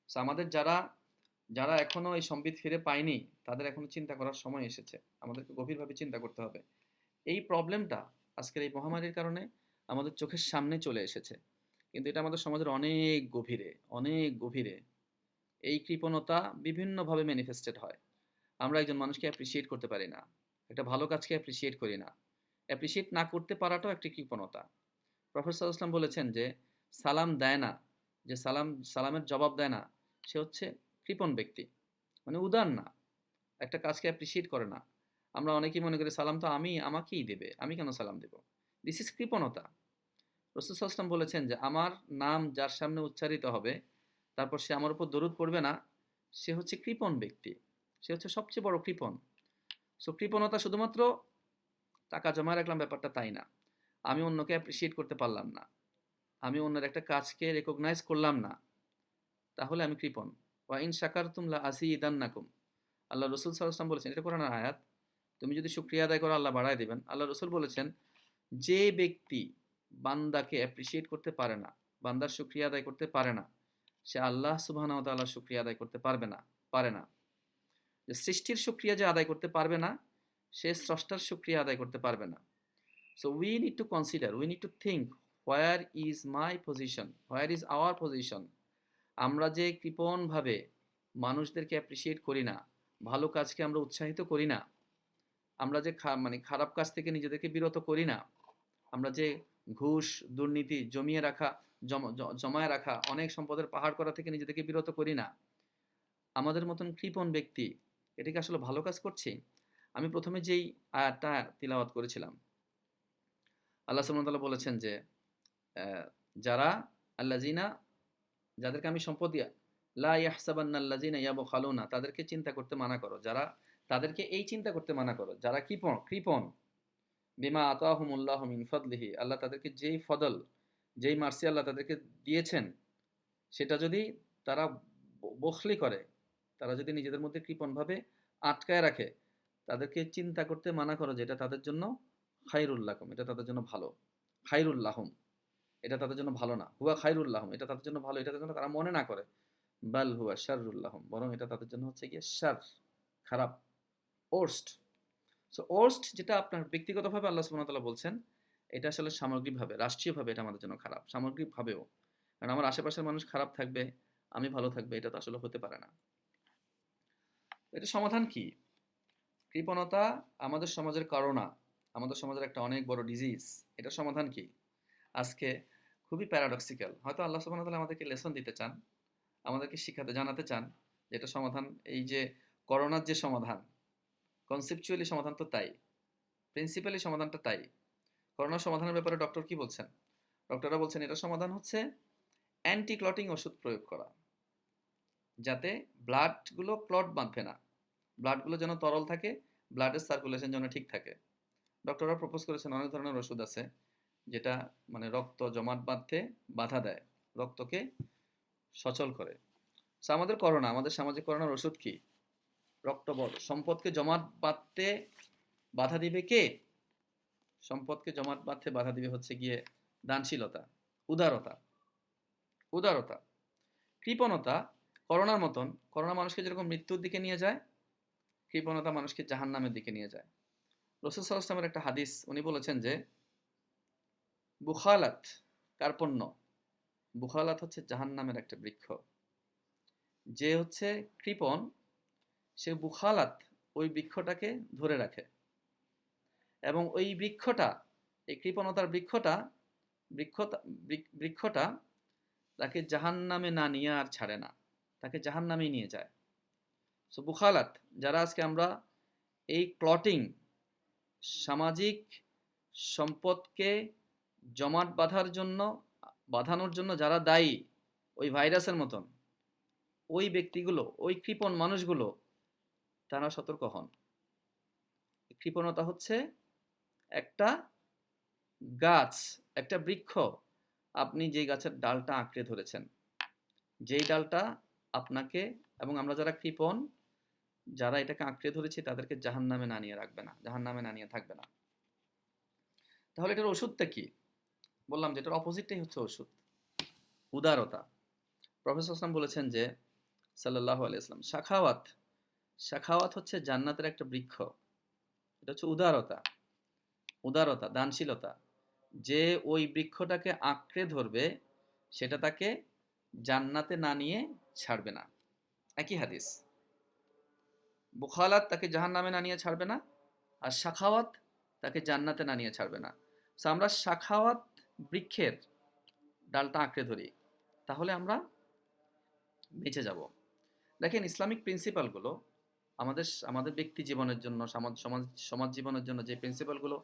সো আমাদের যারা যারা এখনো এই সম্বিত ফিরে পায়নি, তাদের এখনো চিন্তা করার সময় এসেছে, আমাদেরকে গভীরভাবে চিন্তা করতে হবে। এই প্রবলেমটা আজকের এই মহামারীর কারণে আমাদের চোখের সামনে চলে এসেছে, কিন্তু এটা আমাদের সমাজের অনেক গভীরে, অনেক গভীরে এই কৃপণতা বিভিন্নভাবে ম্যানিফেস্টেড হয়। আমরা একজন মানুষকে অ্যাপ্রিসিয়েট করতে পারি না, একটা ভালো কাজকে অ্যাপ্রিসিয়েট করি না, অ্যাপ্রিসিয়েট না করতে পারাটাও একটি কৃপণতা। প্রফেসর সাল্লাল্লাহু আলাইহি ওয়াসাল্লাম বলেছেন যে সালাম দেয় না, যে সালামের জবাব দেয় না, সে হচ্ছে কৃপণ ব্যক্তি, মানে উদার না, একটা কাজকে অ্যাপ্রিসিয়েট করে না। আমরা অনেকেই মনে করি সালাম তো আমাকেই দেবে, আমি কেন সালাম দেব, দিস ইজ কৃপণতা। রাসূল সাল্লাল্লাহু আলাইহি ওয়াসাল্লাম বলেছেন যে আমার নাম যার সামনে উচ্চারিত হবে, তারপর সে আমার উপর দরুদ পড়বে না, সে হচ্ছে কৃপণ ব্যক্তি, সে হচ্ছে সবচেয়ে বড় কৃপণ। সো কৃপণতা শুধুমাত্র টাকা জমা রাখলাম ব্যাপারটা তাই না, আমি অন্যকে অ্যাপ্রিসিয়েট করতে পারলাম না, আমি অন্যের একটা কাজকে রেকগনাইজ করলাম না, তাহলে আমি কৃপণ। ওয়া ইন শাকারতুম লা আযীদান্নাকুম, আল্লাহ রাসূল সাল্লাল্লাহু আলাইহি ওয়াসাল্লাম বলেছেন, এটা কোরআনের আয়াত, তুমি যদি শুকরিয়া আদায় করো আল্লাহ বাড়ায় দিবেন। আল্লাহ রাসূল বলেছেন, যে ব্যক্তি বান্দাকে অ্যাপ্রিসিয়েট করতে পারে না, বান্দার শুকরিয়া আদায় করতে পারে না, সে আল্লাহ সুবহানাহু ওয়া তাআলার শুকরিয়া আদায় করতে পারবে না, পারে না। যে সৃষ্টির শুকরিয়া যে আদায় করতে পারবে না, সে স্রষ্টার শুকরিয়া আদায় করতে পারবে না। So we need to consider, we need to think where is my position, where is our position. আমরা যে কৃপণভাবে মানুষদেরকে অ্যাপ্রিসিয়েট করি না, ভালো কাজকে আমরা উৎসাহিত করি না, আমরা যে মানে খারাপ কাজ থেকে নিজেদেরকে বিরত করি না, আমরা যে ঘুষ, দুর্নীতি, জমিয়ে রাখা, জমায়ে রাখা, অনেক সম্পদের পাহাড় করা থেকে নিজেদেরকে বিরত করি না, আমাদের মতন কৃপণ ব্যক্তি এটাকে আসলে ভালো কাজ করছি? আমি প্রথমে যেই আয়াতটা তিলাওয়াত করেছিলাম, আল্লাহ সুবহানাহু ওয়া তাআলা বলেছেন যে যারা আল্লাযিনা, যাদেরকে আমি সম্পদ দিয়া, লা ইয়াহসাবান্নাল্লাযিনা ইয়াবখালুনা, তাদেরকে চিন্তা করতে মানা করো, যারা, তাদেরকে এই চিন্তা করতে মানা করো যারা কৃপণ, বিমা আতাহুমুল্লাহু মিন ফাদলিহি, আল্লাহ তাদেরকে যেই ফদল, যেই মার্সি আল্লাহ তাদেরকে দিয়েছেন, সেটা যদি তারা বখলি করে, তারা যদি নিজেদের মধ্যে কৃপণভাবে আটকায় রাখে, তাদেরকে চিন্তা করতে মানা করো যে এটা তাদের জন্য খায়রুল লাকুম, এটা তাদের জন্য ভালো। খায়রুল লাহুম, এটা তাদের জন্য ভালো না। হুয়া খায়রুল লাহুম, এটা তাদের জন্য ভালো, এটা তাদের জন্য তারা মনে না করে। বাল হুয়া শাররুল লাহুম, বরং এটা তাদের জন্য হচ্ছে গিয়ে শার, খারাপ, ওর্স্ট। সো ওর্স্ট যেটা আপনার ব্যক্তিগতভাবে আল্লাহ সুবহানাহু ওয়া তাআলা বলছেন, এটা আসলে সামগ্রিকভাবে, রাষ্ট্রীয়ভাবে এটা আমাদের জন্য খারাপ, সামগ্রিকভাবেও। কারণ আমার আশেপাশের মানুষ খারাপ থাকবে, আমি ভালো থাকবে, এটা তো আসলে হতে পারে না। এটা সমাধান কি? কৃপণতা আমাদের সমাজের কারণা, আমাদের সমাজের একটা অনেক বড় ডিজিজ। এটা সমাধান কি? আজকে খুবই প্যারাডক্সিক্যাল, হয়তো আল্লাহ সুবহানাহু ওয়া তাআলা আমাদেরকে লেসন দিতে চান, আমাদেরকে শিখাতে, জানাতে চান যে এটা সমাধান। এই যে করোনার যে সমাধান, কনসেপচুয়ালি সমাধান তো তাই, প্রিন্সিপালি সমাধানটা তাই। করোনার সমাধানের ব্যাপারে ডক্টর কি বলছেন? ডক্টররা বলছেন এটা সমাধান হচ্ছে অ্যান্টি ক্লটিং ওষুধ প্রয়োগ করা, যাতে ব্লাডগুলো ক্লট বাঁধবে না, ব্লাডগুলো যেন তরল থাকে, ব্লাডের সার্কুলেশন যেন ঠিক থাকে। ডক্টররা প্রপোজ করেছেন অনেক ধরনের ওষুধ আছে যেটা মানে রক্ত জমাট বাঁধতে বাধা দেয়, রক্তকে সচল করে। সো আমাদের করোনা, আমাদের সামাজিক করোনার ওষুধ কি? রক্তবল, সম্পদকে জমাট বাঁধতে বাধা দিবে কে? সম্পদকে জমাট বাঁধতে বাধা দিবে হচ্ছে গিয়ে দানশীলতা, উদারতা। উদারতা, কৃপণতা করোনার মতন, করোনা মানুষকে যেরকম মৃত্যুর দিকে নিয়ে যায়, কৃপণতা মানুষকে জাহান্নামের দিকে নিয়ে যায়। রাসূল সাল্লাল্লাহু আলাইহি ওয়াসাল্লামের একটা হাদিস, উনি বলেছেন যে বুখালাত, কার্পণ্য, বুখালাত হচ্ছে জাহান্নামের একটা বৃক্ষ। যে হচ্ছে কৃপণ, সে বুখালাত, ওই বৃক্ষটাকে ধরে রাখে, এবং ওই বৃক্ষটা, এই কৃপণতার বৃক্ষটা তাকে জাহান্নামে না নিয়ে আর ছাড়ে না, তাকে জাহান্নামেই নিয়ে যায়। সো বুখালাত, যারা আজকে আমরা এই ক্লটিং, সামাজিক সম্পদকে জমাট বাঁধানোর জন্য যারা দায়ী, ওই ভাইরাসের মতন, ওই ব্যক্তিগুলো, ওই কৃপণ মানুষগুলো, তারা সতর্ক হন। কৃপণতা হচ্ছে একটা গাছ, একটা বৃক্ষ, আপনি যেই গাছের ডালটা আঁকড়ে ধরেছেন, যেই ডালটা আপনাকে, এবং আমরা যারা কৃপণ, যারা এটাকে আঁকড়ে ধরেছি, তাদেরকে জাহান্নামে না নিয়ে রাখবে না, জাহান্নামে না নিয়ে থাকবে না। তাহলে এটার ওষুধটা কি? বললাম যে এটার অপোজিটটাই হচ্ছে ওষুধ, উদারতা। প্রফেসর আসলাম বলেছেন যে সাল্লাল্লাহু আলাইহি ওয়াসাল্লাম, সাখাওয়াত হচ্ছে জান্নাতের একটা বৃক্ষ। এটা হচ্ছে উদারতা, উদারতা, দানশীলতা। যে ওই বৃক্ষটাকে আঁকড়ে ধরবে, সেটা তাকে জান্নাতে না নিয়ে ছাড়বে না। একই হাদিস। বুখালাত তাকে জাহান্নামে না নিয়ে ছাড়বে না, আর সাখাওয়াত তাকে জান্নাতে না নিয়ে ছাড়বে না। সো আমরা সাখাওয়াত বৃক্ষের ডালটা আঁকড়ে ধরি, তাহলে আমরা বেঁচে যাব। দেখেন, ইসলামিক প্রিন্সিপালগুলো আমাদের ব্যক্তি জীবনের জন্য, সমাজ জীবনের জন্য যে প্রিন্সিপালগুলো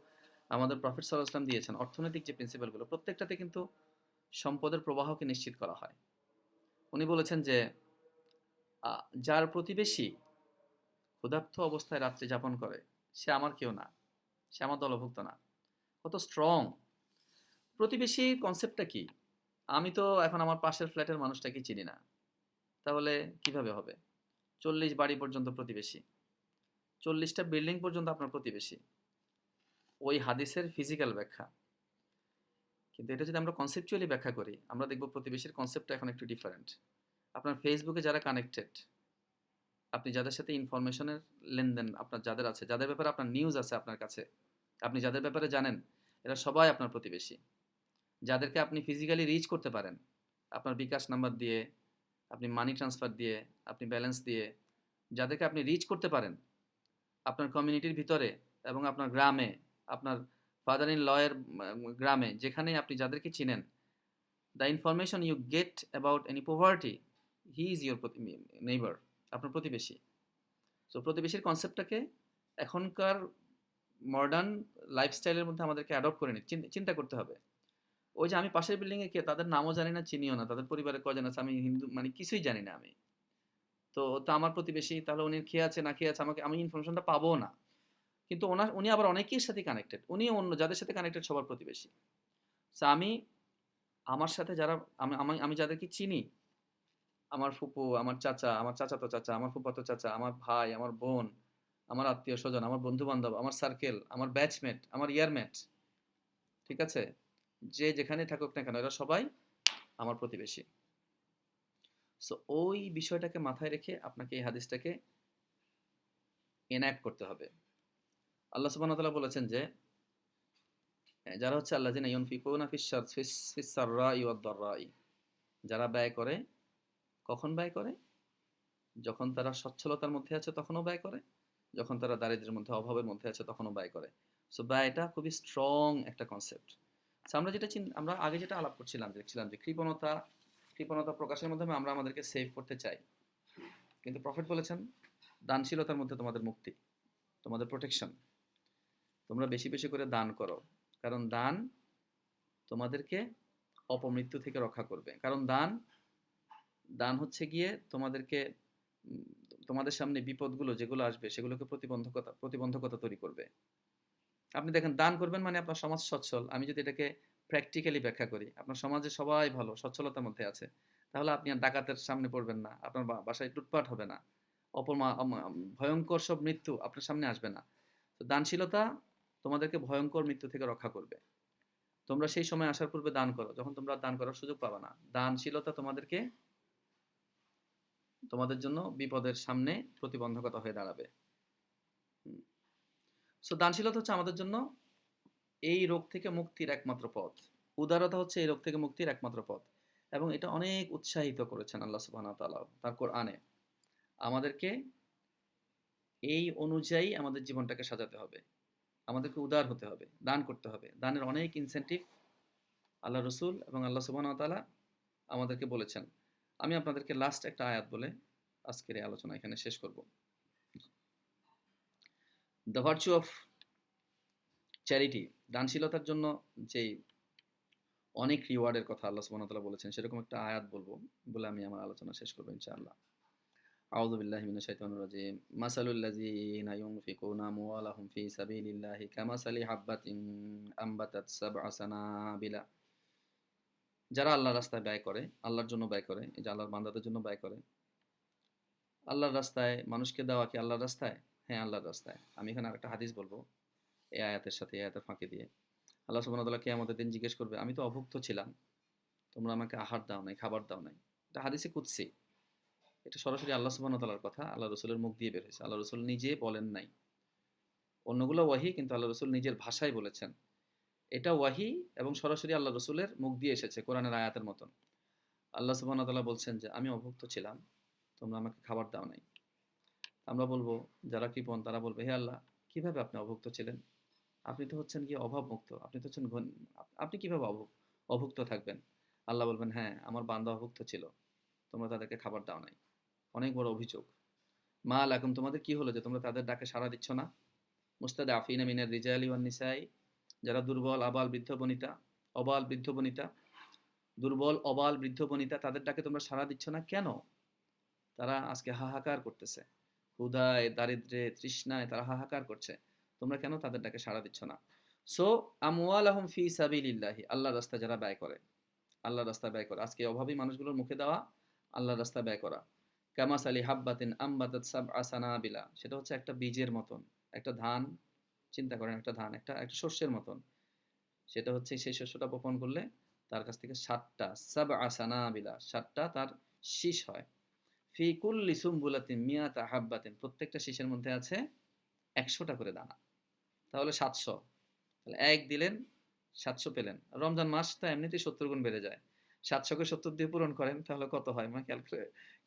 আমাদের প্রফেট সাল্লাল্লাহু আলাইহি ওয়াসাল্লাম দিয়েছেন, অর্থনৈতিক যে প্রিন্সিপালগুলো, প্রত্যেকটাতে কিন্তু সম্পদের প্রবাহকে নিশ্চিত করা হয়। উনি বলেছেন যে যার প্রতিবেশী ক্ষুধার্ত অবস্থায় রাত্রি যাপন করে, সে আমার কেউ না, সে আমার দলভুক্ত না। কত স্ট্রং! প্রতিবেশী কনসেপ্টটা কি? আমি তো এখন আমার পাশের ফ্ল্যাটের মানুষটাকে চিনি না, তাহলে কিভাবে হবে? 40 বাড়ি পর্যন্ত প্রতিবেশী, 40টা বিল্ডিং পর্যন্ত আপনার প্রতিবেশী। ওই হাদিসের ফিজিক্যাল ব্যাখ্যা। কিন্তু এটা যদি আমরা কনসেপচুয়ালি ব্যাখ্যা করি, আমরা দেখব প্রতিবেশীর কনসেপ্টটা এখন একটু ডিফারেন্ট। আপনার ফেসবুকে যারা কানেক্টেড, আপনি যাদের সাথে ইনফরমেশনের লেনদেন আপনার যাদের আছে, যাদের ব্যাপারে আপনার নিউজ আছে আপনার কাছে, আপনি যাদের ব্যাপারে জানেন, এরা সবাই আপনার প্রতিবেশী। যাদেরকে আপনি ফিজিক্যালি রিচ করতে পারেন, আপনার বিকাশ নাম্বার দিয়ে, আপনি মানি ট্রান্সফার দিয়ে, আপনি ব্যালেন্স দিয়ে, যাদেরকে আপনি রিচ করতে পারেন আপনার কমিউনিটির ভিতরে এবং আপনার গ্রামে, আপনার ফাদার ইন লয়ের গ্রামে, যেখানেই আপনি যাদেরকে চিনেন, the information you get about any poverty, he is your neighbour, আপনার প্রতিবেশী। সো প্রতিবেশীর কনসেপ্টটাকে এখনকার মডার্ন লাইফস্টাইলের মধ্যে আমাদেরকে অ্যাডপ্ট করে চিন্তা করতে হবে। ওই যে আমি পাশের বিল্ডিংয়ে কে, তাদের নামও জানি না, চিনিও না, তাদের পরিবারে কজন আছে আমি হিন্দু মানে কিছুই জানি না আমি। তো তো আমার প্রতিবেশী, তাহলে উনি খেয়ে আছে না খেয়ে আছে, আমাকে আমি ইনফরমেশনটা পাবো না। কিন্তু উনি আবার অনেকের সাথে কানেক্টেড, উনি অন্য যাদের সাথে কানেক্টেড সবার প্রতিবেশী। সো আমি আমার সাথে যারা আমি আমি আমি যাদেরকে চিনি, আমার ফুপু, আমার চাচা, আমার চাচাতো চাচা, আমার ফুফাতো চাচা, আমার ভাই, আমার বোন, আমার আত্মীয় স্বজন, আমার বন্ধু বান্ধব, আমার সার্কেল, আমার ব্যাচমেট, আমার ইয়ারমেট, ঠিক আছে, যে যেখানে থাকুক না কেন, এরা সবাই আমার প্রতিবেশী। সো ওই বিষয়টাকে মাথায় রেখে আপনাকে এই হাদিসটাকে এনাক্ট করতে হবে। আল্লাহ সুবহানাহু ওয়া তাআলা বলেছেন যে যারা হচ্ছে আল্লাযিনা ইউনফিকুনা ফিস-সাররাই ওয়াদ-দাররাই, যারা ব্যয় করে, কখন ব্যয় করে? যখন তারা সচ্ছলতার মধ্যে আছে তখনও ব্যয় করে, যখন তারা দারিদ্র্যের মধ্যে, অভাবের মধ্যে আছে তখনও ব্যয় করে। সো ব্যয়টা খুবই স্ট্রং একটা কনসেপ্ট। সো আমরা আগে যেটা আলাপ করছিলাম, দেখছিলাম যে কৃপণতা প্রকাশের মাধ্যমে আমরা আমাদেরকে সেভ করতে চাই। কিন্তু প্রফেট বলেছেন দানশীলতার মধ্যে তোমাদের মুক্তি, তোমাদের প্রোটেকশন। তোমরা বেশি বেশি করে দান করো, কারণ দান তোমাদেরকে অপমৃত্যু থেকে রক্ষা করবে। কারণ দান হচ্ছে গিয়ে তোমাদেরকে তোমাদের সামনে বিপদগুলো যেগুলো আসবে সেগুলোকে প্রতিবন্ধকতা তৈরি করবে। আপনি দেখেন দান করবেন মানে আপনার সমাজ সচ্ছল। আমি যদি এটাকে প্র্যাকটিক্যালি ব্যাখ্যা করি, আপনার সমাজে সবাই ভালো সচ্ছলতার মধ্যে আছে, তাহলে আপনি আর ডাকাতের সামনে পড়বেন না, আপনার বাসায় লুটপাট হবে না, ভয়ঙ্কর সব মৃত্যু আপনার সামনে আসবে না। তো দানশীলতা তোমাদেরকে ভয়ঙ্কর মৃত্যু থেকে রক্ষা করবে। তোমরা সেই সময় আসার পূর্বে দান করো, যখন তোমরা দান করার সুযোগ পাবা না। দানশীলতা তোমাদের জন্য বিপদের সামনে প্রতিবন্ধকতা হয়ে দাঁড়াবে। সো দানশীলতা হচ্ছে আমাদের জন্য এই রোগ থেকে মুক্তির একমাত্র পথ। উদারতা হচ্ছে এই রোগ থেকে মুক্তির একমাত্র পথ। এবং এটা অনেক উৎসাহিত করেছেন আল্লাহ সুবহানাহু ওয়া তাআলা তার কোরআনে। আমাদেরকে এই অনুযায়ী আমাদের জীবনটাকে সাজাতে হবে। আমাদেরকে উদার হতে হবে, দান করতে হবে। দানের অনেক ইনসেনটিভ আল্লাহ রসুল এবং আল্লাহ সুবহানাহু ওয়া তাআলা আমাদেরকে বলেছেন। আমি আপনাদেরকে লাস্ট একটা আয়াত বলে আজকের এই আলোচনা এখানে শেষ করব। দ্য ভার্চু অফ চ্যারিটি, দানশীলতার জন্য যেই অনেক রিওয়ার্ডের কথা আল্লাহ সুবহানাহু ওয়া তাআলা বলেছেন, সেরকম একটা আয়াত বলবো, বলে আমি আমার আলোচনা শেষ করবো ইনশাআল্লাহ। আউযু বিল্লাহি মিনাশ শাইতানির রাজিম। মাসালুল লাযিনা ইউনফিকুনা আমওয়ালাহুম ফি সাবিলিল্লাহি কামাসালি হাববাতিন আনবাতাত সাবআ সানাবিলা। যারা আল্লাহর রাস্তায় ব্যয় করে, আল্লাহর জন্য ব্যয় করে, এই যে আল্লাহর বান্দাদের জন্য ব্যয় করে। আল্লাহর রাস্তায় মানুষকে দেওয়া কি আল্লাহর রাস্তায়? হ্যাঁ, আল্লাহর রাস্তায়। আমি এখানে আরেকটা হাদিস বলবো এই আয়াতের সাথে, এই আয়াতের ফাঁকি দিয়ে। আল্লাহ সুবহানাহু ওয়া তাআলা কিয়ামতের দিন জিজ্ঞেস করবে, আমি তো অভুক্ত ছিলাম, তোমরা আমাকে আহার দাও নাই, খাবার দাও নাই। এটা হাদিসে কুদসি, এটা সরাসরি আল্লাহ সুবহানাহু ওয়া তাআলার কথা, আল্লাহ রসুলের মুখ দিয়ে বের হয়েছে। আল্লাহ রসুল নিজে বলেন নাই, অন্যগুলো ওয়াহি, কিন্তু আল্লাহ রসুল নিজের ভাষায় বলেছেন। এটা ওয়াহি এবং সরাসরি আল্লাহ রসুলের মুখ দিয়ে এসেছে কোরআনের আয়াতের মতন। আল্লাহ সুবহানাহু ওয়া তাআলা বলছেন যে আমি অভুক্ত ছিলাম, তোমরা আমাকে খাবার দাও নাই। আমরা বলবো, যারা কৃপণ তারা বলবে, হে আল্লাহ, কিভাবে আপনি অভুক্ত ছিলেন? আপনি তো হচ্ছেন গিয়ে অভাবমুক্ত, আপনি তো হচ্ছেন আপনি কিভাবে অভুক্ত থাকবেন? আল্লাহ বলবেন, হ্যাঁ, আমার বান্দা অভুক্ত ছিল, তোমরা তাদেরকে খাবার দাও নাই। অনেক বড় অভিযোগ। মা লাকুম, তোমাদের কি হলো যে তোমরা তাদের ডাকে সাড়া দিচ্ছ না? মুস্তাদআফিনা মিনার রিজালি ওয়ান নিসাই, যারা দুর্বল, বৃদ্ধ বনিতা, দুর্বল অবাল বৃদ্ধ বনিতা, তাদের ডাকে তোমরা সাড়া দিচ্ছ না কেন? তারা আজকে হাহাকার করতেছে, ক্ষুধায়, দারিদ্র্যে, তৃষ্ণায় তারা হাহাকার করছে, তোমরা কেন তাদের ডাকে সাড়া দিচ্ছ না? সো আমওয়ালাহুম ফি সাবিলিল্লাহি, আল্লাহর রাস্তায় যারা ব্যয় করে, আল্লাহর রাস্তায় ব্যয় করে, আজকে অভাবী মানুষগুলোর মুখে দেওয়া, আল্লাহর রাস্তায় ব্যয় করা। কামাসালি হাব্বাতিন আম্বাতাত সাবআ সানাবিলা, সেটা হচ্ছে একটা বীজের মতন, একটা ধান, চিন্তা করেন একটা ধান, একটা শস্যের মতন। সেটা হচ্ছে সেই শস্যটা বপন করলে তার কাছ থেকে 7টা সাবআ সানাবিলা, 7টা তার শীষ হয়। ফি কুল্লি সুম্বুলাতিন মিয়াতা হাব্বাতিন, প্রত্যেকটা শীষের মধ্যে আছে 100টা করে দানা। তাহলে 700, তাহলে এক দিলেন 700 পেলেন। রমজান মাসটা এমনিতেই 70 গুণ বেড়ে যায়। 700 কে 70 দিয়ে পূরণ করেন তাহলে কত হয়? মানে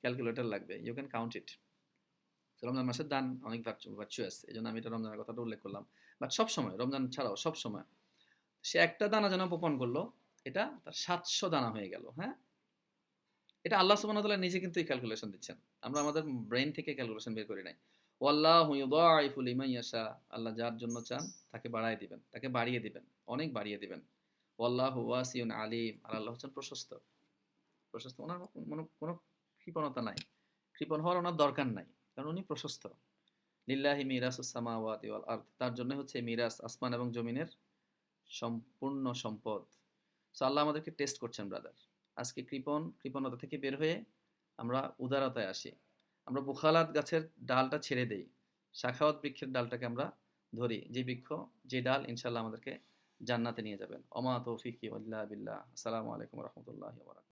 ক্যালকুলেটর লাগবে। ইউ ক্যান কাউন্ট ইট। রমজান মাসের দান অনেক ভার্চুয়াস। এজন্য আমি এটা রমজানের কথাটা উল্লেখ করলাম। বাট সবসময়, রমজান ছাড়াও সবসময় সে একটা দানা যেন বপন করলো, এটা তার 700 দানা হয়ে গেল। হ্যাঁ? এটা আল্লাহ সুবহানাহু ওয়া তাআলা নিজে কিন্তু এই ক্যালকুলেশন দিচ্ছেন। আমরা আমাদের ব্রেইন থেকে ক্যালকুলেশন বের করি নাই। ওয়াল্লাহু ইউদাইফু লিমান ইয়াশা। আল্লাহ যার জন্য চান তাকে বাড়ায় দিবেন, তাকে বাড়িয়ে দিবেন, অনেক বাড়িয়ে দিবেন। ওয়াল্লাহু ওয়াসিউন আলিম। আর আল্লাহ হচ্ছেন প্রশস্ত। প্রশস্ত ওনার কোনো কৃপণতা নাই। কৃপণ হওয়ার ওনার দরকার নাই। কারণ উনি প্রশস্ত। লিল্লাহি মিরাসুস সামাওয়াতি ওয়াল আরদ। তার জন্য হচ্ছে মিরাস আসমান এবং জমিনের সম্পূর্ণ সম্পদ। সো আল্লাহ আমাদেরকে টেস্ট করছেন ব্রাদার। আজকে কৃপণতা থেকে বের হয়ে আমরা উদারতায় আসি। আমরা বুখালাত গাছের ডালটা ছেড়ে দেই। শাখাওয়াত বৃক্ষের ডালটাকে আমরা ধরি। যে বৃক্ষ, যে ডাল ইনশাআল্লাহ আমাদেরকে জান্নাতে নিয়ে যাবেন। ওমা তৌফিকি ইল্লা বিল্লাহ। আসসালামু আলাইকুম ওয়া রাহমাতুল্লাহি ওয়া বারাকাতুহু।